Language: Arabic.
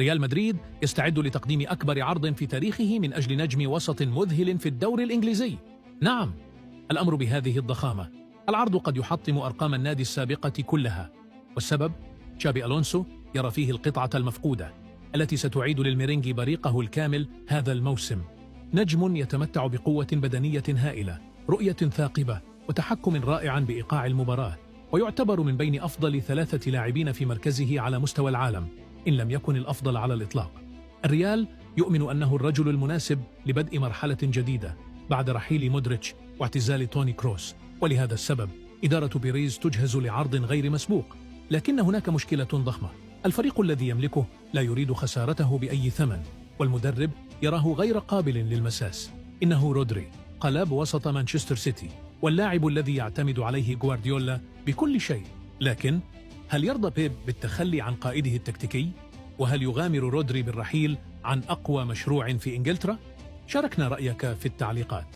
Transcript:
ريال مدريد يستعد لتقديم أكبر عرض في تاريخه من أجل نجم وسط مذهل في الدوري الإنجليزي. نعم، الأمر بهذه الضخامة. العرض قد يحطم أرقام النادي السابقة كلها، والسبب تشابي ألونسو يرى فيه القطعة المفقودة التي ستعيد للميرينجي بريقه الكامل هذا الموسم. نجم يتمتع بقوة بدنية هائلة، رؤية ثاقبة، وتحكم رائع بإيقاع المباراة، ويعتبر من بين أفضل 3 لاعبين في مركزه على مستوى العالم، إن لم يكن الأفضل على الإطلاق. الريال يؤمن أنه الرجل المناسب لبدء مرحلة جديدة بعد رحيل مودريتش واعتزال توني كروس، ولهذا السبب إدارة بيريز تجهز لعرض غير مسبوق. لكن هناك مشكلة ضخمة: الفريق الذي يملكه لا يريد خسارته بأي ثمن، والمدرب يراه غير قابل للمساس. إنه رودري، قلب وسط مانشستر سيتي، واللاعب الذي يعتمد عليه غوارديولا بكل شيء. لكن هل يرضى بيب بالتخلي عن قائده التكتيكي؟ وهل يغامر رودري بالرحيل عن أقوى مشروع في إنجلترا؟ شاركنا رأيك في التعليقات.